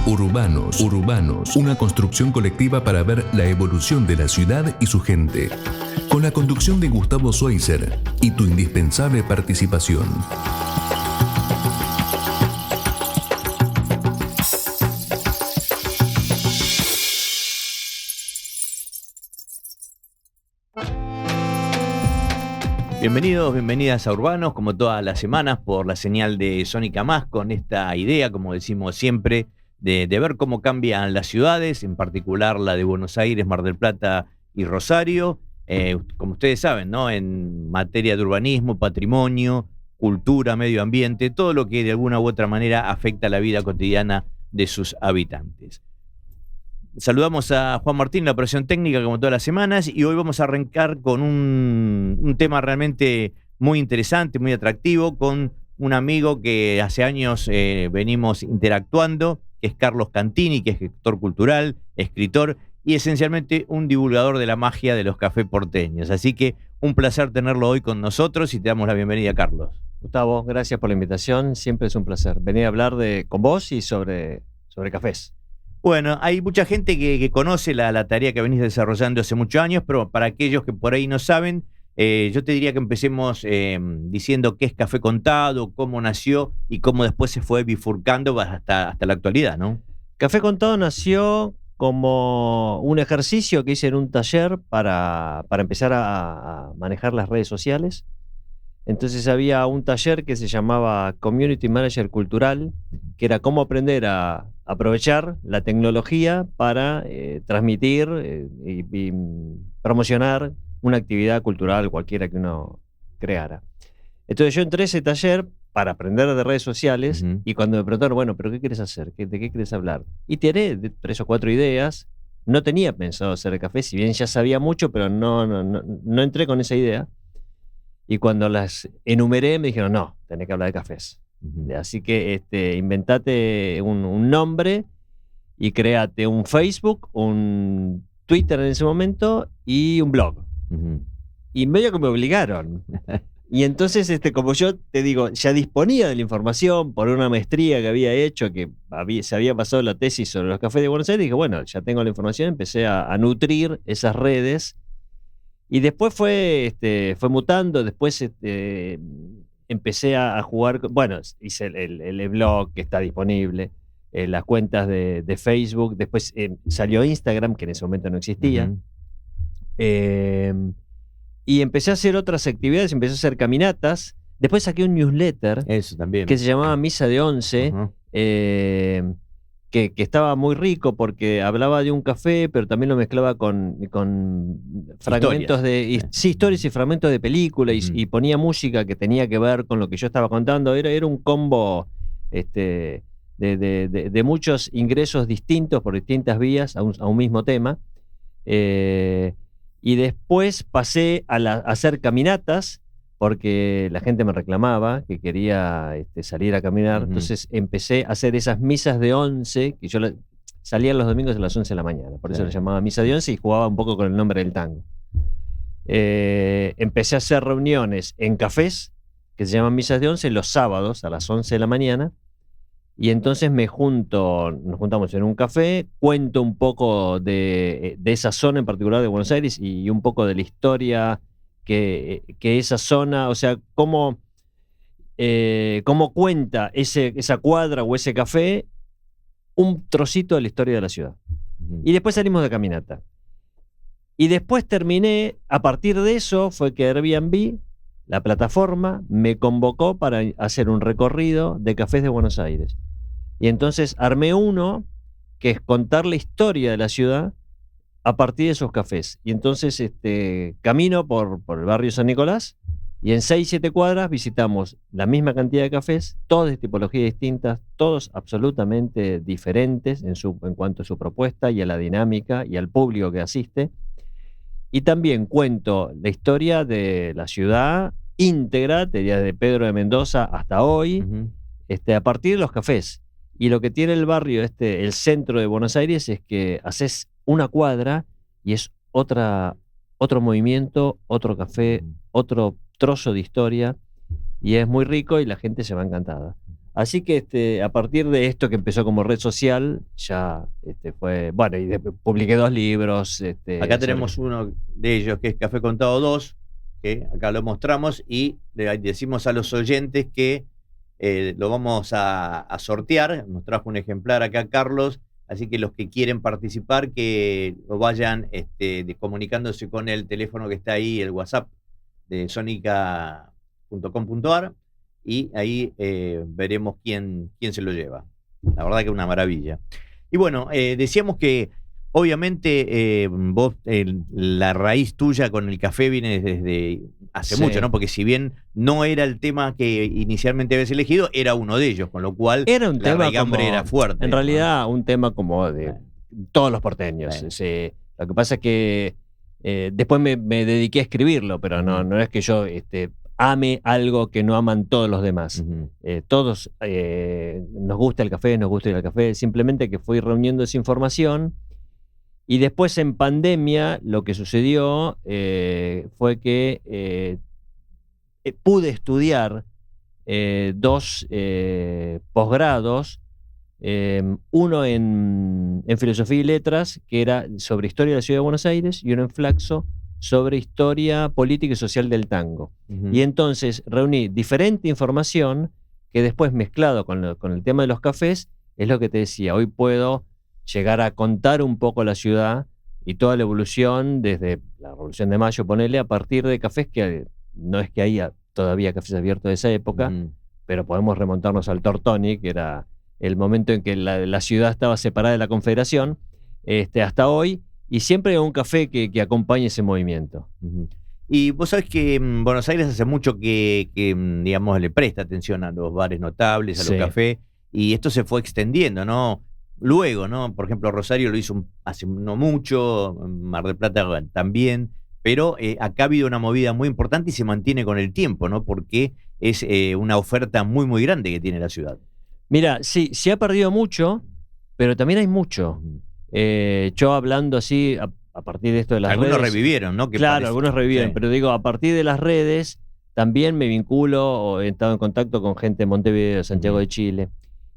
Urbanos, una construcción colectiva para ver la evolución de la ciudad y su gente. Con la conducción de Gustavo Schweizer y tu indispensable participación. Bienvenidos, bienvenidas a Urbanos, como todas las semanas, por la señal de Sónica Más, con esta idea, como decimos siempre, de ver cómo cambian las ciudades, en particular la de Buenos Aires, Mar del Plata y Rosario. Como ustedes saben, ¿no? En materia de urbanismo, patrimonio, cultura, medio ambiente, todo lo que de alguna u otra manera afecta la vida cotidiana de sus habitantes. Saludamos a Juan Martín, la operación técnica, como todas las semanas, y hoy vamos a arrancar con un tema realmente muy interesante, muy atractivo, con un amigo que hace años venimos interactuando, que es Carlos Cantini, que es gestor cultural, escritor y esencialmente un divulgador de la magia de los cafés porteños. Así que un placer tenerlo hoy con nosotros y te damos la bienvenida, Carlos. Gustavo, gracias por la invitación, siempre es un placer venir a hablar con vos y sobre cafés. Bueno, hay mucha gente que conoce la tarea que venís desarrollando hace muchos años, pero para aquellos que por ahí no saben, yo te diría que empecemos diciendo qué es Café Contado, cómo nació y cómo después se fue bifurcando hasta la actualidad, ¿no? Café Contado nació como un ejercicio que hice en un taller para empezar a manejar las redes sociales. Entonces había un taller que se llamaba Community Manager Cultural, que era cómo aprender a aprovechar la tecnología para transmitir y promocionar una actividad cultural cualquiera que uno creara. Entonces yo entré a ese taller para aprender de redes sociales. Uh-huh. Y cuando me preguntaron, bueno, ¿pero qué quieres hacer? ¿De qué quieres hablar? Y tiré 3 o 4 ideas. No tenía pensado hacer el café, si bien ya sabía mucho, pero no entré con esa idea. Y cuando las enumeré me dijeron, no, tenés que hablar de cafés. Uh-huh. Así que inventate un nombre y créate un Facebook, un Twitter en ese momento y un blog. Uh-huh. Y medio que me obligaron. Y entonces, como yo te digo, ya disponía de la información por una maestría que había hecho, que se había pasado la tesis sobre los cafés de Buenos Aires, dije, bueno, ya tengo la información, empecé a nutrir esas redes. Y después fue mutando, después empecé a jugar, bueno, hice el blog que está disponible, las cuentas de Facebook, después salió Instagram, que en ese momento no existía, uh-huh. Y empecé a hacer otras actividades, empecé a hacer caminatas, después saqué un newsletter. Eso también. Que se llamaba Misa de Once, uh-huh. Que estaba muy rico porque hablaba de un café, pero también lo mezclaba con fragmentos historias y fragmentos de película, uh-huh. y ponía música que tenía que ver con lo que yo estaba contando. Era un combo de muchos ingresos distintos por distintas vías a un mismo tema. Y después pasé a hacer caminatas, porque la gente me reclamaba que quería salir a caminar. Uh-huh. Entonces empecé a hacer esas misas de 11, que yo salía los domingos a las 11 de la mañana, por eso le llamaba misa de 11 y jugaba un poco con el nombre del tango. Empecé a hacer reuniones en cafés, que se llaman misas de 11, los sábados a las 11 de la mañana, y entonces nos juntamos en un café, cuento un poco de esa zona en particular de Buenos Aires y un poco de la historia que esa zona, o sea, cómo cuenta esa cuadra o ese café un trocito de la historia de la ciudad. Uh-huh. Y después salimos de caminata. Y después terminé, a partir de eso fue que Airbnb, la plataforma, me convocó para hacer un recorrido de cafés de Buenos Aires. Y entonces armé uno que es contar la historia de la ciudad a partir de esos cafés. Y entonces camino por el barrio San Nicolás y en 6-7 cuadras visitamos la misma cantidad de cafés, todos de tipologías distintas, todos absolutamente diferentes en cuanto a su propuesta y a la dinámica y al público que asiste. Y también cuento la historia de la ciudad íntegra, desde Pedro de Mendoza hasta hoy, uh-huh. A partir de los cafés. Y lo que tiene el barrio, el centro de Buenos Aires, es que haces una cuadra y es otro movimiento, otro café, otro trozo de historia, y es muy rico y la gente se va encantada. Así que a partir de esto que empezó como red social, ya fue, bueno, y publiqué 2 libros. Acá tenemos uno de ellos que es Café Contado 2, que acá lo mostramos y le decimos a los oyentes que lo vamos a sortear. Nos trajo un ejemplar acá Carlos, así que los que quieren participar que lo vayan comunicándose con el teléfono que está ahí, el WhatsApp de sonica.com.ar, y ahí veremos quién se lo lleva. La verdad que es una maravilla. Y bueno, decíamos que obviamente vos, la raíz tuya con el café viene desde hace mucho, ¿no? Porque si bien no era el tema que inicialmente habías elegido, era uno de ellos, con lo cual era un la tema raigambre era fuerte. En realidad, un tema como de todos los porteños. Lo que pasa es que después me dediqué a escribirlo, pero no es que yo ame algo que no aman todos los demás. Todos nos gusta el café, nos gusta ir al café, simplemente que fui reuniendo esa información. Y después en pandemia lo que sucedió fue que pude estudiar 2 posgrados, uno en filosofía y letras, que era sobre historia de la ciudad de Buenos Aires, y uno en Flaxo sobre historia política y social del tango. Y entonces reuní diferente información que después, mezclado con el tema de los cafés, es lo que te decía, hoy puedo llegar a contar un poco la ciudad y toda la evolución desde la Revolución de Mayo, ponele, a partir de cafés que no es que haya todavía cafés abiertos de esa época, pero podemos remontarnos al Tortoni, que era el momento en que la ciudad estaba separada de la Confederación, hasta hoy, y siempre hay un café que acompañe ese movimiento. Y vos sabés que en Buenos Aires hace mucho que digamos, le presta atención a los bares notables, a los cafés, y esto se fue extendiendo, ¿no? Luego, ¿no? Por ejemplo, Rosario lo hizo hace no mucho, Mar del Plata también, pero acá ha habido una movida muy importante y se mantiene con el tiempo, ¿no? Porque es una oferta muy, muy grande que tiene la ciudad. Mira, sí, se ha perdido mucho, pero también hay mucho. Yo hablando así, a partir de esto de las redes... Algunos revivieron, ¿no? Claro, algunos revivieron, pero digo, a partir de las redes también me vinculo, o he estado en contacto con gente de Montevideo, de Santiago de Chile,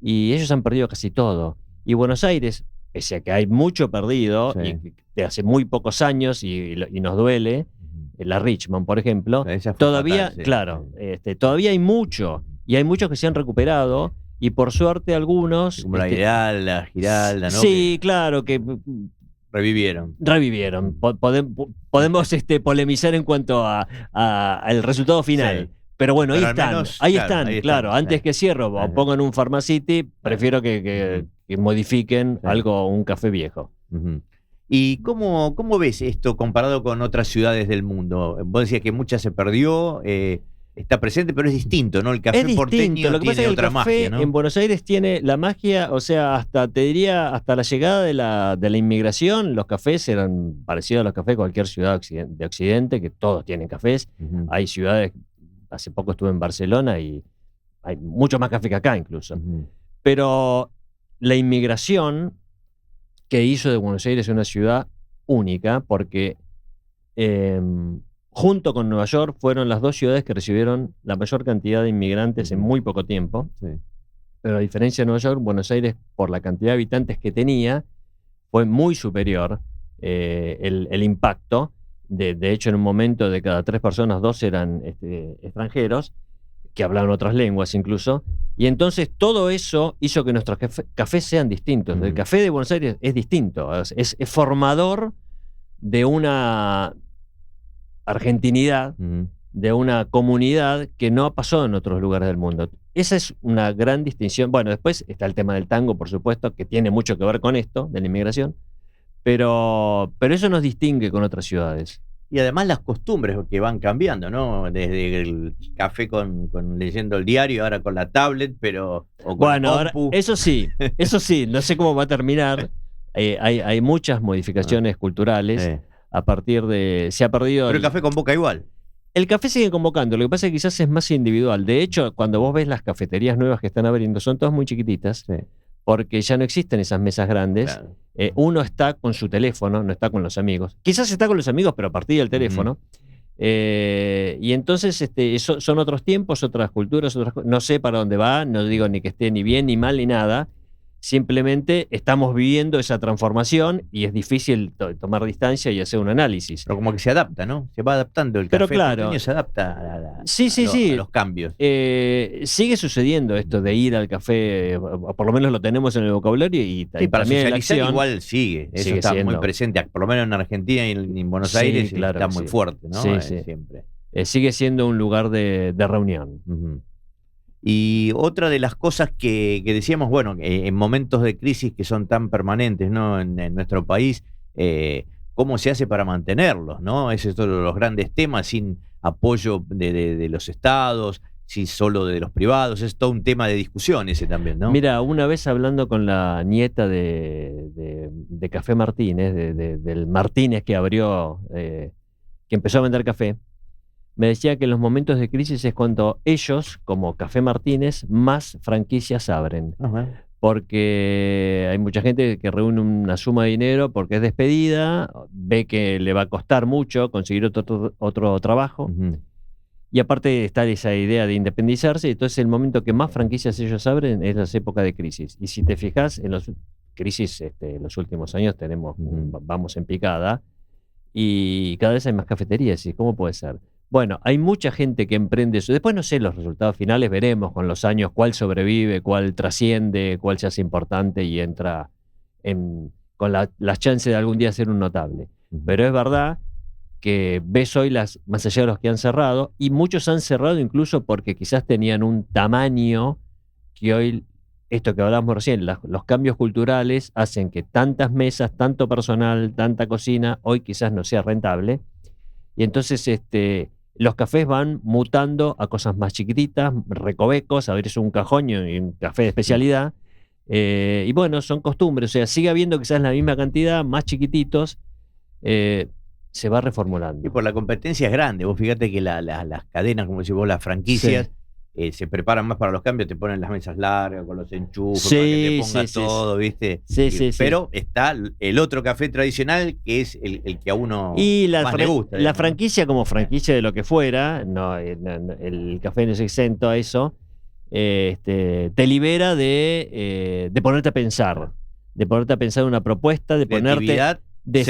y ellos han perdido casi todo. Y Buenos Aires, pese a que hay mucho perdido, y de hace muy pocos años, y nos duele, la Richmond, por ejemplo, todavía, fatal, claro, todavía hay mucho, y hay muchos que se han recuperado, y por suerte algunos... Como la Giralda, ¿no? Sí, claro, que... Revivieron. Podemos polemizar en cuanto al resultado final. Sí. Pero bueno, ahí están, ahí están, claro. Antes que cierro o pongan un Pharmacity, prefiero que modifiquen algo, un café viejo. ¿Y cómo ves esto comparado con otras ciudades del mundo? Vos decías que muchas se perdió, está presente, pero es distinto, ¿no? El café porteño tiene otra magia, ¿no? En Buenos Aires tiene la magia, o sea, te diría, hasta la llegada de la inmigración, los cafés eran parecidos a los cafés de cualquier ciudad de Occidente, que todos tienen cafés. Hay ciudades, hace poco estuve en Barcelona y hay mucho más café que acá incluso. Pero la inmigración que hizo de Buenos Aires una ciudad única, porque junto con Nueva York fueron las 2 ciudades que recibieron la mayor cantidad de inmigrantes en muy poco tiempo. Pero a diferencia de Nueva York, Buenos Aires, por la cantidad de habitantes que tenía, fue muy superior el impacto. De hecho, en un momento de cada 3 personas, 2 eran extranjeros, que hablaban otras lenguas incluso. Y entonces todo eso hizo que nuestros cafés sean distintos. El café de Buenos Aires es distinto, es formador de una argentinidad, de una comunidad que no ha pasado en otros lugares del mundo. Esa es una gran distinción. Bueno, después está el tema del tango, por supuesto, que tiene mucho que ver con esto, de la inmigración, pero eso nos distingue con otras ciudades. Y además las costumbres que van cambiando, ¿no? Desde el café con leyendo el diario, ahora con la tablet, pero... Bueno, ahora, eso sí, no sé cómo va a terminar. Hay muchas modificaciones culturales a partir de... Se ha perdido... Pero el café convoca igual. El café sigue convocando, lo que pasa es que quizás es más individual. De hecho, cuando vos ves las cafeterías nuevas que están abriendo, son todas muy chiquititas, porque ya no existen esas mesas grandes. Claro. Uno está con su teléfono, no está con los amigos. Quizás está con los amigos, pero a partir del teléfono. Y entonces son otros tiempos, otras culturas, no sé para dónde va, no digo ni que esté ni bien ni mal ni nada, simplemente estamos viviendo esa transformación y es difícil tomar distancia y hacer un análisis. Pero como que se adapta, ¿no? Se va adaptando el Pero café claro, porteño, se adapta sí. a los cambios. Sigue sucediendo esto de ir al café, o por lo menos lo tenemos en el vocabulario y Sí, para también en la socializar acción. igual sigue. Eso Sigue está muy siendo. presente, por lo menos en Argentina y en Buenos Sí, Aires claro está que muy sí. fuerte, ¿no? Sí. Siempre. Sigue siendo un lugar de reunión. Ujú. Y otra de las cosas que decíamos, bueno, en momentos de crisis que son tan permanentes, ¿no? En nuestro país, ¿cómo se hace para mantenerlos, ¿no? Ese es uno de los grandes temas, sin apoyo de los estados, sin solo de los privados, es todo un tema de discusión ese también, ¿no? Mira, una vez hablando con la nieta de Café Martínez, del Martínez que abrió, que empezó a vender café, me decía que en los momentos de crisis es cuando ellos, como Café Martínez, más franquicias abren. Ajá. Porque hay mucha gente que reúne una suma de dinero porque es despedida, ve que le va a costar mucho conseguir otro trabajo, Ujú. y aparte está esa idea de independizarse, y entonces el momento que más franquicias ellos abren es las épocas de crisis. Y si te fijas, en los crisis en los últimos años vamos en picada, y cada vez hay más cafeterías. ¿Y cómo puede ser? Bueno, hay mucha gente que emprende eso. Después no sé los resultados finales, veremos con los años cuál sobrevive, cuál trasciende, cuál se hace importante y entra con las chances de algún día ser un notable. Pero es verdad que ves hoy más allá de los que han cerrado, y muchos han cerrado incluso porque quizás tenían un tamaño que hoy, esto que hablábamos recién, los cambios culturales hacen que tantas mesas, tanto personal, tanta cocina, hoy quizás no sea rentable. Y entonces los cafés van mutando a cosas más chiquititas, recovecos, abrirse un cajón y un café de especialidad. Y bueno, son costumbres, o sea, sigue habiendo quizás la misma cantidad, más chiquititos, se va reformulando. Y por la competencia es grande. Vos fíjate que las cadenas, como decís vos, las franquicias, se preparan más para los cambios, te ponen las mesas largas con los enchufes, para que te ponga todo, ¿viste? Pero está el otro café tradicional, que es el que a uno más le gusta. La franquicia, como franquicia de lo que fuera, el café no es exento a eso, te libera de ponerte a pensar, una propuesta, de ponerte... De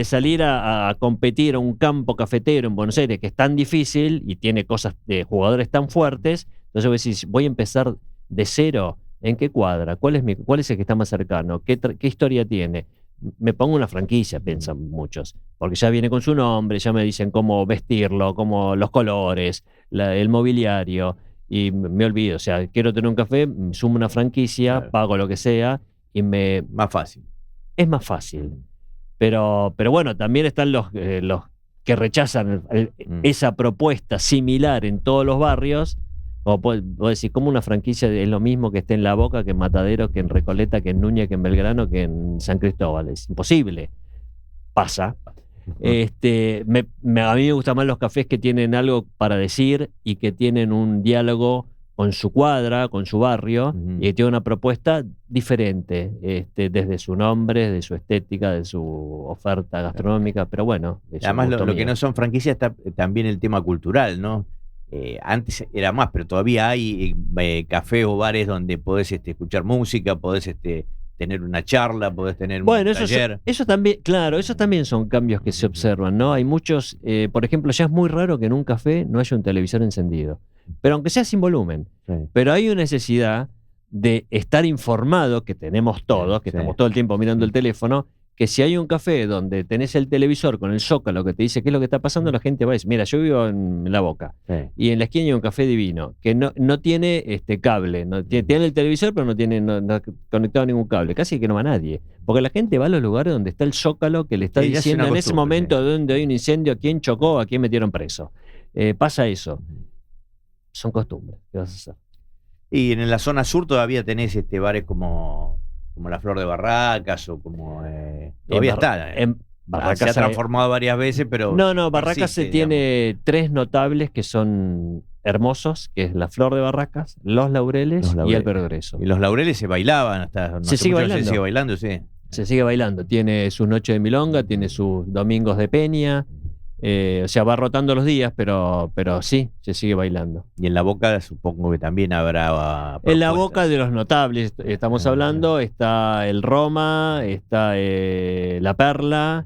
salir a competir a un campo cafetero en Buenos Aires que es tan difícil y tiene cosas de jugadores tan fuertes. Entonces vos decís, voy a empezar de cero. ¿En qué cuadra? ¿Cuál es el que está más cercano? ¿Qué historia tiene? Me pongo una franquicia, piensan muchos, porque ya viene con su nombre, ya me dicen cómo vestirlo, cómo los colores, el mobiliario, y me olvido. O sea, quiero tener un café, sumo una franquicia, claro, pago lo que sea y más fácil. Es más fácil. Pero bueno, también están los que rechazan esa propuesta similar en todos los barrios. Como vos decís, como una franquicia es lo mismo que esté en La Boca, que en Matadero, que en Recoleta, que en Núñez, que en Belgrano, que en San Cristóbal. Es imposible. Pasa. A mí me gustan más los cafés que tienen algo para decir y que tienen un diálogo con su cuadra, con su barrio, y que tiene una propuesta diferente, desde su nombre, de su estética, de su oferta gastronómica, pero bueno. Además, lo que no son franquicias está también el tema cultural, ¿no? Antes era más, pero todavía hay cafés o bares donde podés escuchar música, podés tener una charla, podés tener un taller. Eso también, claro, esos también son cambios que se observan, ¿no? Hay muchos, por ejemplo, ya es muy raro que en un café no haya un televisor encendido, pero aunque sea sin volumen. Sí. Pero hay una necesidad de estar informado, que tenemos todos, que estamos todo el tiempo mirando el teléfono, que si hay un café donde tenés el televisor con el zócalo que te dice qué es lo que está pasando, la gente va a decir, mira, yo vivo en La Boca, y en la esquina hay un café divino, que no tiene cable, tiene el televisor, pero no ha conectado ningún cable, casi que no va nadie, porque la gente va a los lugares donde está el zócalo que le está diciendo en ese momento donde hay un incendio, a quién chocó, a quién metieron preso. Pasa eso. Son costumbres. ¿Qué vas a hacer? Y en la zona sur todavía tenés bares como la Flor de Barracas o como... todavía está. Barracas se ha transformado varias veces, pero... No, Barracas tiene tres notables que son hermosos, que es la Flor de Barracas, Los Laureles y el Progreso. Y los Laureles se bailaban hasta... Se sigue bailando, sí. Se sigue bailando. Tiene sus noches de milonga, tiene sus domingos de peña. O sea, va rotando los días, pero sí, se sigue bailando. Y en la Boca supongo que también habrá En la propuestas. Boca de los notables estamos hablando, está el Roma, está la Perla,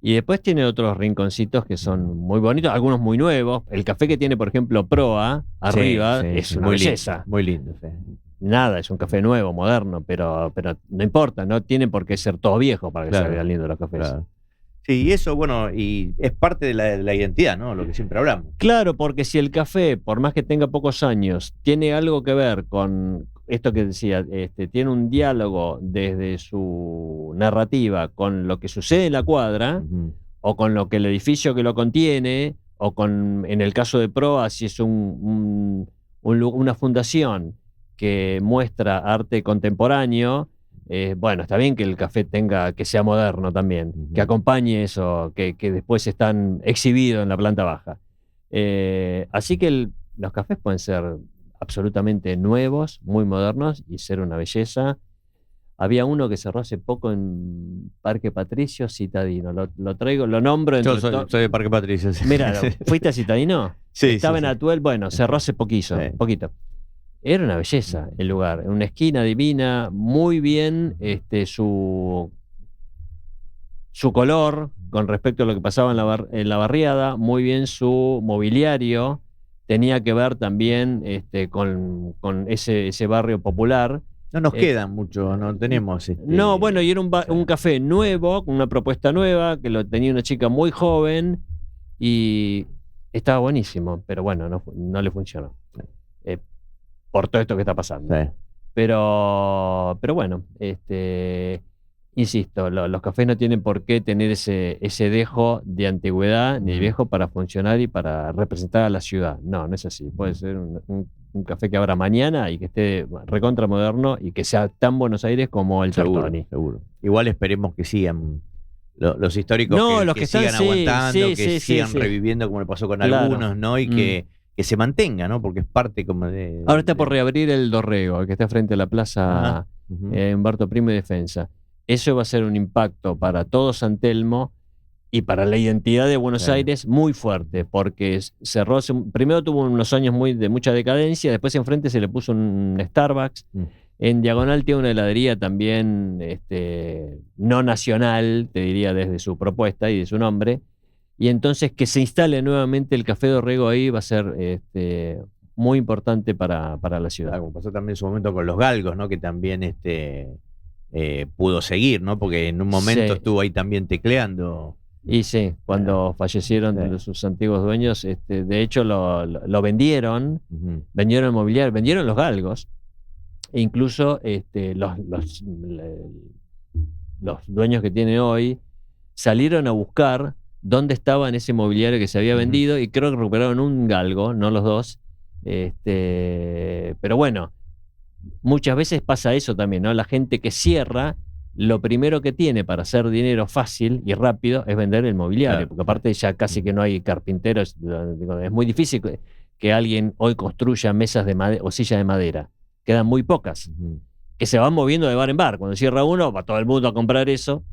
y después tiene otros rinconcitos que son muy bonitos, algunos muy nuevos. El café que tiene, por ejemplo, Proa, arriba, Sí, es sí, una muy belleza. lindo, muy lindo. Sí. Nada, es un café nuevo, moderno, pero no importa, no tiene por qué ser todo viejo para que Claro, se vean lindos los cafés. Claro. Sí, y eso, bueno, y es parte de la identidad, ¿no? Lo que siempre hablamos. Claro, porque si el café, por más que tenga pocos años, tiene algo que ver con esto que decía, tiene un diálogo desde su narrativa con lo que sucede en la cuadra, Ujú. o con lo que el edificio que lo contiene, o con, en el caso de Proa, si es una fundación que muestra arte contemporáneo, bueno, está bien que el café que sea moderno también, Ujú. que acompañe eso, que después están exhibidos en la planta baja. Así que los cafés pueden ser absolutamente nuevos, muy modernos y ser una belleza. Había uno que cerró hace poco en Parque Patricio, Citadino. Lo traigo, lo nombro entre Yo soy de Parque Patricio. Sí. Mira, ¿fuiste a Citadino? Sí, Estaba sí, en sí. Atuel, bueno, cerró hace poquito. Era una belleza el lugar, una esquina divina, muy bien su color con respecto a lo que pasaba en la barriada, muy bien su mobiliario, tenía que ver también con ese barrio popular. No nos quedan mucho, no tenemos. No, bueno, y era un café nuevo, con una propuesta nueva, que lo tenía una chica muy joven y estaba buenísimo, pero bueno, no le funcionó. Por todo esto que está pasando. Sí. Pero bueno, insisto, los cafés no tienen por qué tener ese dejo de antigüedad ni de viejo para funcionar y para representar a la ciudad. No es así. Puede ser un café que abra mañana y que esté recontra moderno y que sea tan Buenos Aires como el Tortoni. Seguro. Igual esperemos que sigan los históricos, los que sigan están, aguantando, sí, que sigan reviviendo como le pasó con algunos, ¿no? Y que se mantenga, ¿no? Porque es parte como de... Ahora está por reabrir el Dorrego, el que está frente a la plaza Uh-huh. Humberto Primo y Defensa. Eso va a ser un impacto para todo San Telmo y para la identidad de Buenos Aires muy fuerte, porque cerró, primero tuvo unos años de mucha decadencia, después enfrente se le puso un Starbucks, en diagonal tiene una heladería también no nacional, te diría desde su propuesta y de su nombre, y entonces que se instale nuevamente el Café Dorrego ahí va a ser muy importante para la ciudad. Como pasó también en su momento con los Galgos, ¿no? Que también pudo seguir, ¿no? Porque en un momento estuvo ahí también tecleando. Y sí, cuando fallecieron sus antiguos dueños, de hecho lo vendieron, vendieron el mobiliario, vendieron los Galgos, e incluso los dueños que tiene hoy salieron a buscar dónde estaba en ese mobiliario que se había vendido, y creo que recuperaron un Galgo, no los dos. Pero bueno, muchas veces pasa eso también, ¿no? La gente que cierra, lo primero que tiene para hacer dinero fácil y rápido es vender el mobiliario, porque aparte ya casi que no hay carpinteros, es muy difícil que alguien hoy construya mesas de madera o sillas de madera, quedan muy pocas, que se van moviendo de bar en bar. Cuando cierra uno, va todo el mundo a comprar eso.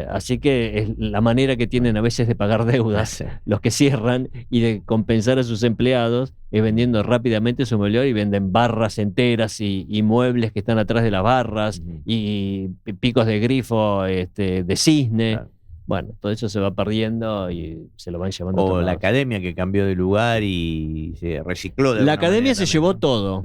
Así que es la manera que tienen a veces de pagar deudas los que cierran y de compensar a sus empleados, es vendiendo rápidamente su mobiliario, y venden barras enteras y muebles que están atrás de las barras y picos de grifo de cisne. Bueno, todo eso se va perdiendo y se lo van llevando a O todos la lados. academia que cambió de lugar y se recicló. La academia se llevó todo.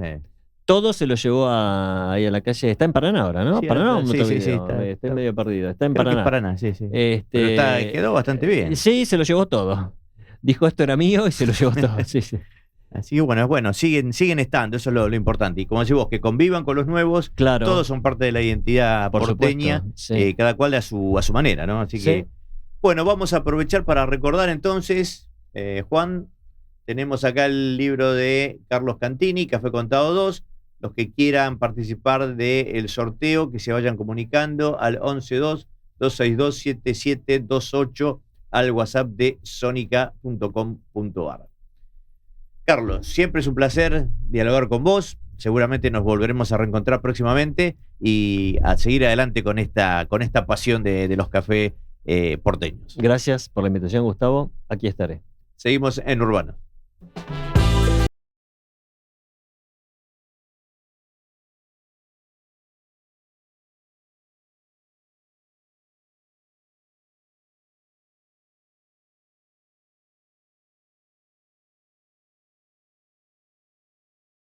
Todo se lo llevó ahí a la calle. Está en Paraná ahora, ¿no? Sí, Paraná, sí, estoy medio perdido. Está en Creo Paraná. que es Paraná, sí. Pero quedó bastante bien. Sí, se lo llevó todo. Dijo, esto era mío, y se lo llevó todo. Sí. Así que bueno, siguen estando, eso es lo importante. Y como decís vos, que convivan con los nuevos, claro, todos son parte de la identidad porteña, cada cual a su manera, ¿no? Así que, bueno, vamos a aprovechar para recordar entonces, Juan, tenemos acá el libro de Carlos Cantini, Café Contado 2. Los que quieran participar del sorteo, que se vayan comunicando al 112-262-7728 al WhatsApp de sonica.com.ar. Carlos, siempre es un placer dialogar con vos. Seguramente nos volveremos a reencontrar próximamente y a seguir adelante con esta pasión de los cafés porteños. Gracias por la invitación, Gustavo. Aquí estaré. Seguimos en Urbano.